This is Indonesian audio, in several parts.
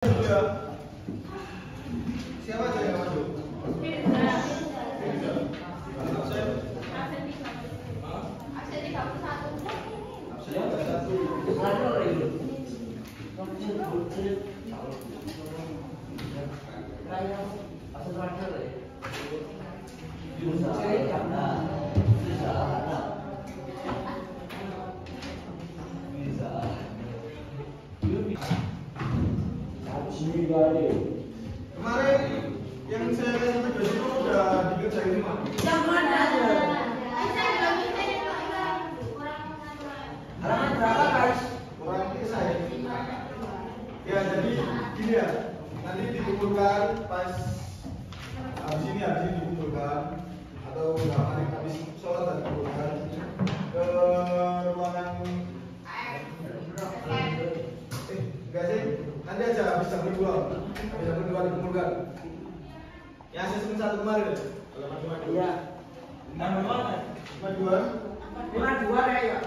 Siapa aja yang maju? Kemarin yang saya sampai ke situ udah dikerjain semua. Yang mana aja? Halaman berapa guys? Orang ini saya. Ya jadi gini ya, nanti dikumpulkan pas habis ini dikumpulkan atau habis sholat dan dikumpulkan ke ruangan. Enggak sih, nanti aja habis jam 2 dikumpulkan. Yang asesmen 1 kemarin ya? Halaman 52. Iya. Halaman mana? 52. 52 kayak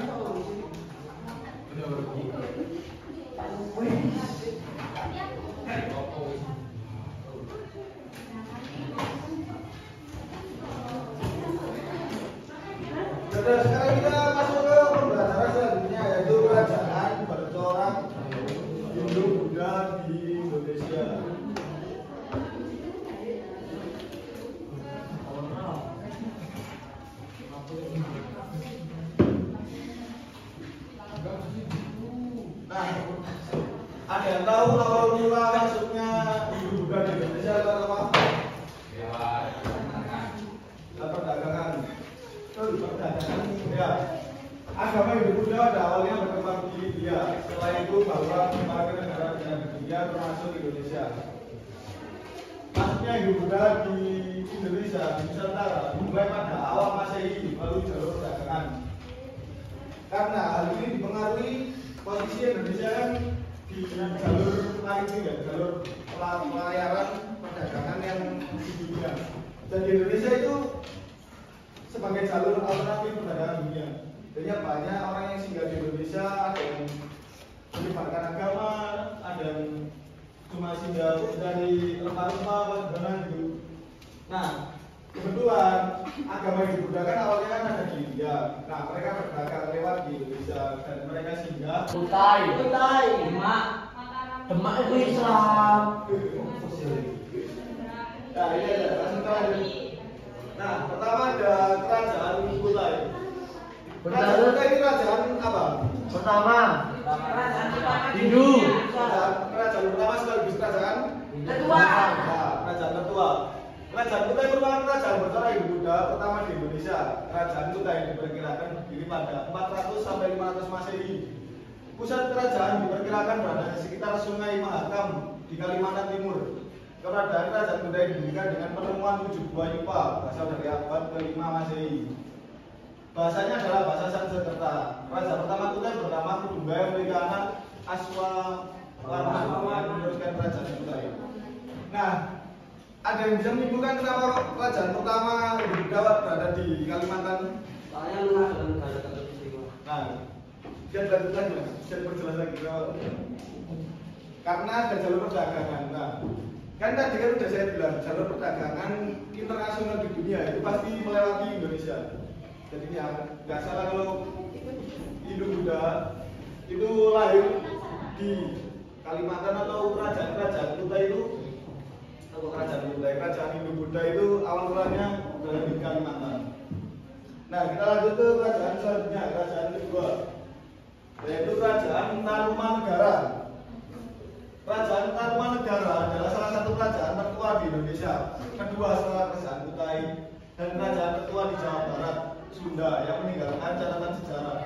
Sudah, sekarang kita masuk ke pembelajaran selanjutnya, yaitu kerajaan bercorak Hindu-Buddha di Indonesia. Nah, ada yang tahu awal mula masuknya Hindu-Buddha di Indonesia atau apa? Perdagangan. Perdagangan ya. Agama Hindu-Buddha pada awalnya berkembang di India. Setelah itu barulah berbagai negara di dunia termasuk Indonesia. Masuknya Hindu-Buddha di Indonesia di Nusantara dimulai pada awal Masehi melalui jalur perdagangan. Karena hal ini dipengaruhi posisi Indonesia kan di jalur maritim ya, jalur pelayaran perdagangan yang di dunia. Dan di Indonesia itu sebagai jalur alternatif perdagangan dunia. Jadi banyak orang yang singgah di Indonesia, ada yang menyebarkan agama, ada yang cuma singgah dari rempah-rempah, bagaimana gitu. Nah, kebetulan agama Hindu-Buddha kan awalnya kan ada di India. Nah, mereka berdagang lewat di Indonesia dan mereka singgah. Kutai, Demak itu Islam. Nah, ini ada langsung terakhir. Nah, pertama ada kerajaan Kutai. Kerajaan Kutai ini kerajaan apa? Pertama, Hindu. Kerajaan pertama sekaligus kerajaan Ketua. Nah, kerajaan ketua. Kerajaan Kutai merupakan kerajaan bercorak Hindu-Buddha pertama di Indonesia. Kerajaan Kutai diperkirakan berdiri pada 400 sampai 500 Masehi. Pusat kerajaan diperkirakan berada di sekitar Sungai Mahakam di Kalimantan Timur. Keberadaan kerajaan Kutai didirikan dengan penemuan 7 buah yupa berasal dari abad ke-5 Masehi. Bahasanya adalah bahasa Sanskerta. Raja pertama Kutai bernama Kudumbaya Melikana Aswawarman meneruskan kerajaan Kutai. Nah, ada yang bisa menyimpulkan kenapa kerajaan pertama Hindu-Buddha berada di Kalimantan? Soalnya lu dalam negara tertentu. Nah, dia dilanjutkan ya, bisa diperjelas lagi. Karena ada jalur perdagangan. Nah, kan tadi kan sudah saya bilang jalur perdagangan internasional di dunia itu pasti melewati Indonesia. Jadi ya nggak salah kalau Hindu-Buddha itu lahir di Kalimantan atau kerajaan Kutai itu. Kerajaan Hindu-Buddha itu awal mulanya berada di Kalimantan. Nah, kita lanjut ke kerajaan selanjutnya, kerajaan kedua, yaitu kerajaan Tarumanegara. Kerajaan Tarumanegara adalah salah satu kerajaan tertua di Indonesia, kedua setelah kerajaan Kutai dan kerajaan tertua di Jawa Barat, Sunda yang meninggalkan catatan sejarah.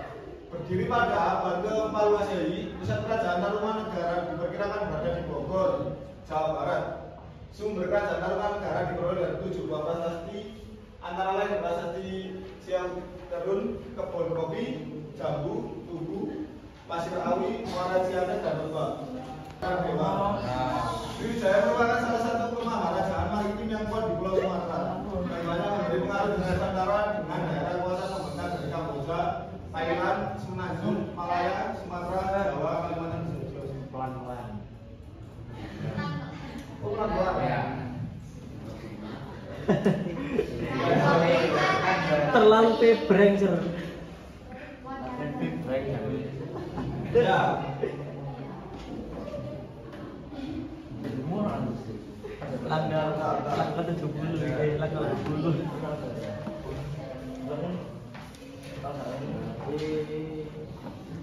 Berdiri pada abad ke-4 Masehi, pusat kerajaan Tarumanegara diperkirakan berada di Bogor, Jawa Barat. Sumber kerajaan Tarumanegara diperoleh dari 7 buah prasasti, antara lain prasasti Siang Terun, Kebon Kopi, Jambu, Tugu, Pasir Awi, Muara Ciater, dan Lebak. Dewa. Sriwijaya merupakan salah satu kemaharajaan maritim yang kuat di Pulau Sumatera. Banyak menjadi pengaruh di Nusantara dengan daerah kuasa pembentang dari Kamboja, Thailand, Semenanjung, Malaya, Sumatera, Jawa, Kalimantan, dan Sulawesi. Pelan-pelan. Terlalu pebreng sir. Ya. Langgar 70 langgar 70.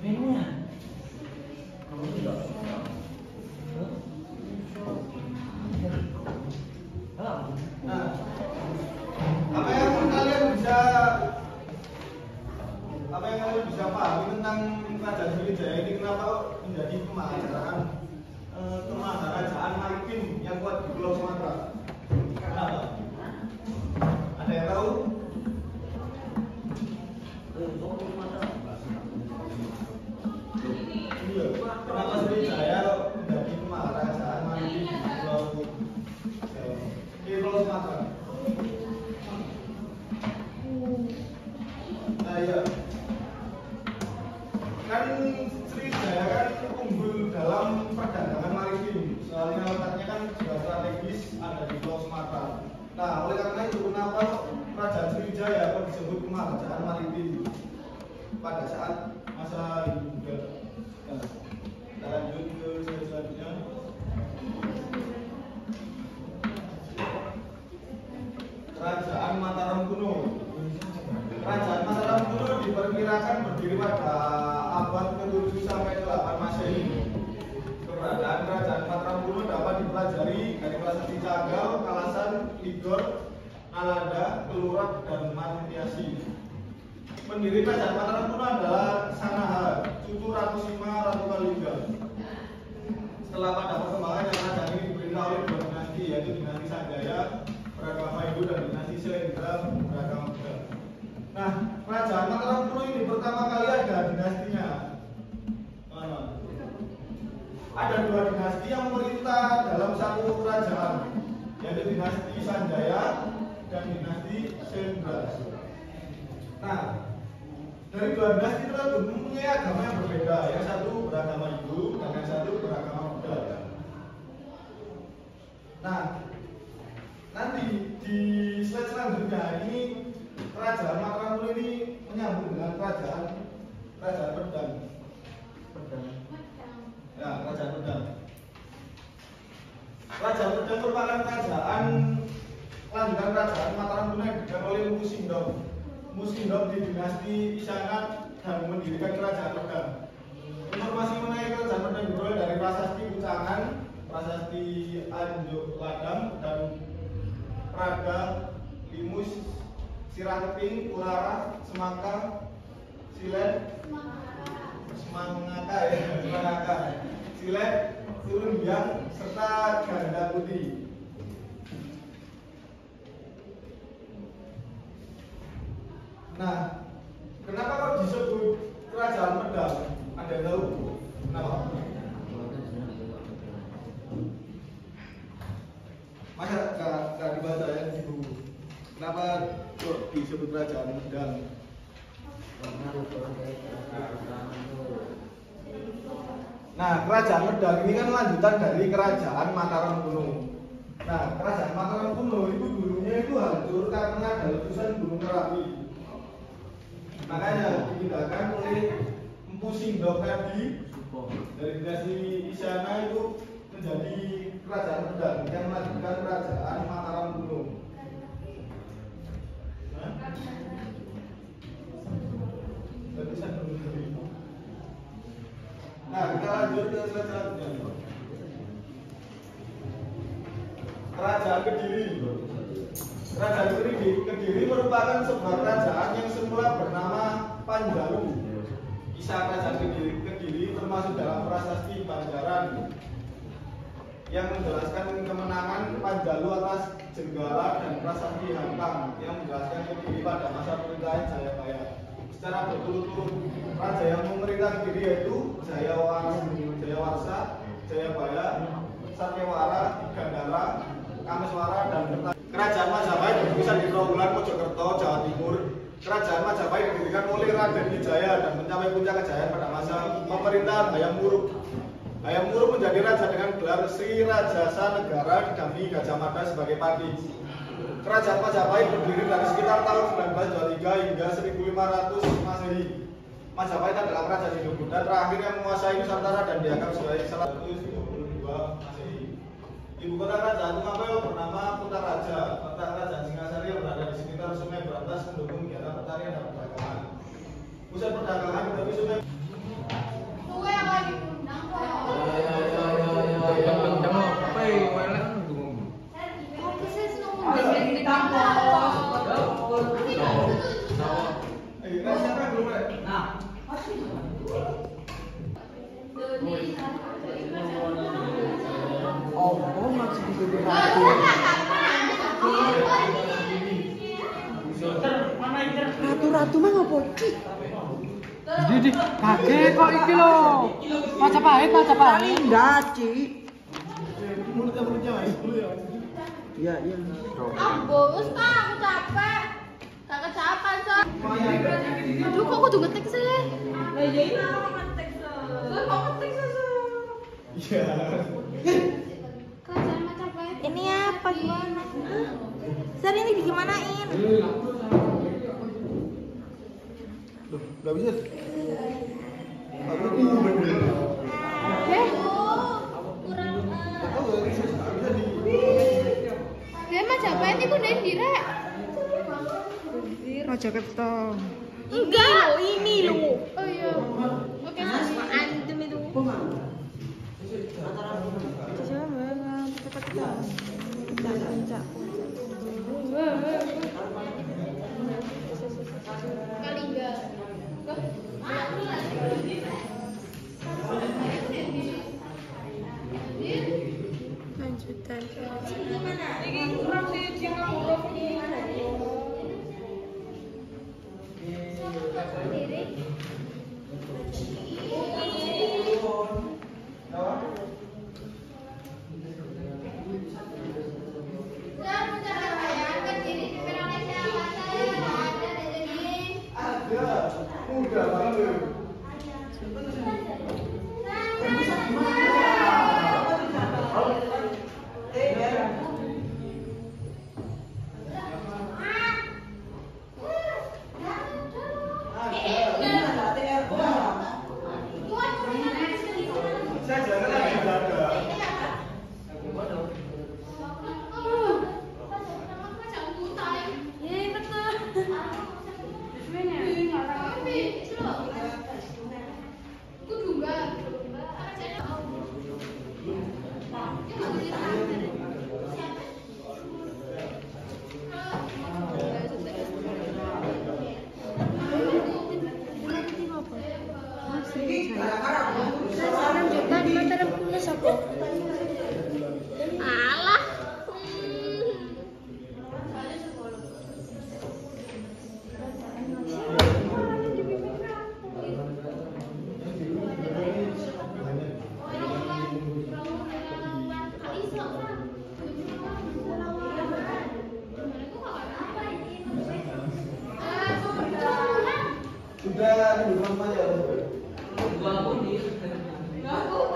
Minumnya. Nah, apa yang kalian bisa pahami tentang Kerajaan Sriwijaya ini, kenapa menjadi kemaharajaan maritim yang kuat di Pulau Sumatera? Kenapa? Ada yang tahu? Iya. Kenapa Sriwijaya menjadi kemaharajaan maritim di Pulau Sumatera? Nah, iya. Kan Sriwijaya kan unggul dalam perdagangan maritim, soalnya letaknya kan juga strategis ada di Pulau Sumatera. Nah, oleh karena itu kenapa Kerajaan Sriwijaya kok disebut kemaharajaan maritim pada saat masa Hindu Buddha. Nah, kita lanjut ke slide selanjutnya. Kerajaan Mataram kuno. Kerajaan Mataram kuno diperkirakan berdiri pada abad ke-7 sampai ke-8 Masehi. Keberadaan Kerajaan Mataram kuno dapat dipelajari dari prasasti Canggal, Kalasan, Ligor, Nalanda, Kelurak, dan Mantiasi. Pendiri Kerajaan Mataram kuno adalah Sanaha, cucu Ratu Sima, Ratu Kalingga. Setelah pada perkembangan yang kerajaan ini diperintah oleh dua dinasti, yaitu dinasti Sanjaya beragama Hindu dan dinasti Syailendra beragama Buddha. Nah, Kerajaan Mataram kuno ini pertama kali ada dinastinya. Ada dua dinasti yang memerintah dalam satu kerajaan, yaitu dinasti Sanjaya dan dinasti Syailendra. Nah, dari dua dinasti tersebut mempunyai agama yang berbeda. Yang satu beragama Hindu dan yang satu beragama Buddha. Nah, nanti di slide selanjutnya ini Kerajaan Mataram kuno ini menyambung dengan kerajaan Pedang. Ya, Kerajaan Pedang. Kerajaan Pedang merupakan kerajaan lanjutan Kerajaan Mataram kuno yang dipegang oleh Mpu Sindok. Mpu Sindok di dinasti Isyana dan mendirikan Kerajaan Pedang. Informasi mengenai Kerajaan Pedang diperoleh dari prasasti Pucangan, prasasti Anjuk Ladang, dan Praga, Limus, Sirah Keping, Urara, Semangka, Silet, Silet, Turun Biang, serta Ganda Putih. Nah, kenapa kok disebut Kerajaan Pedang? Ada yang tahu? Kenapa? Masa gak dibaca ya di buku? Kenapa kok disebut Kerajaan Pedang? Nah, Kerajaan Pedang ini kan lanjutan dari Kerajaan Mataram kuno. Nah, Kerajaan Mataram kuno itu dulunya itu hancur karena ada letusan Gunung Merapi. Makanya dipindahkan oleh Mpu Sindok tadi dari dinasti Isyana itu menjadi Kerajaan Pedang yang melanjutkan Kerajaan Mataram kuno. Nah, kita lanjut ke slide selanjutnya. Kerajaan Kediri. Kerajaan Kediri merupakan sebuah kerajaan yang semula bernama Panjalu. Kisah Kerajaan Kediri termasuk dalam prasasti Banjaran yang menjelaskan kemenangan Panjalu atas Jenggala dan prasasti Hantang yang menjelaskan Kediri pada masa pemerintahan Jayabaya. Secara berturut-turut, raja yang memerintah Kediri yaitu Jayawarsa, Jayabaya, Satyawara, Gandara, Kameswara, dan Kertajaya. Kerajaan Majapahit berpusat di Trawulan, Mojokerto, Jawa Timur. Kerajaan Majapahit didirikan oleh Raden Wijaya dan mencapai puncak kejayaan pada masa pemerintahan Hayam Wuruk. Hayam Wuruk menjadi raja dengan gelar Sri Rajasa Negara didampingi Gajah Mada sebagai pati. Kerajaan Majapahit berdiri dari sekitar tahun 1923 hingga 1500 Masehi. Majapahit adalah kerajaan Hindu-Buddha terakhir yang menguasai Nusantara dan dianggap sebagai salah satu 122 Masehi. Ibu kota kerajaan Tunggal bernama Kutaraja. Letak kerajaan Singasari yang berada di sekitar Sungai Berantas mendukung kegiatan pertanian dan perdagangan. Pusat perdagangan dari Sungai. Oh, masih di ratu. Ratu-ratu mah ngopo iki? Jadi kakek kok iki lho. Majapahit. Enggak, Ci. Mulutnya Mas, dulu ya. Iya. Bos, Pak, aku capek. Gak kecapan, Sob. Aduh, kok kudu ngetik sih? Lah iya ini aku ngetik, Sob. Kok ngetik sih, Sob? Iya. Kerajaan Majapahit. Ini apa gimana? Sar ini digimanain? Enggak bisa. Majapahit itu dari direk. Mojokerto. Enggak, ini lo. Oh iya. Oke, antum itu. Kalingga. Lanjutan. Ini kurang sih Cina huruf ini. Udah banget. Saya jalan lagi jaga. Iya, betul. Alah. Sudah di rumah aja. Enggak,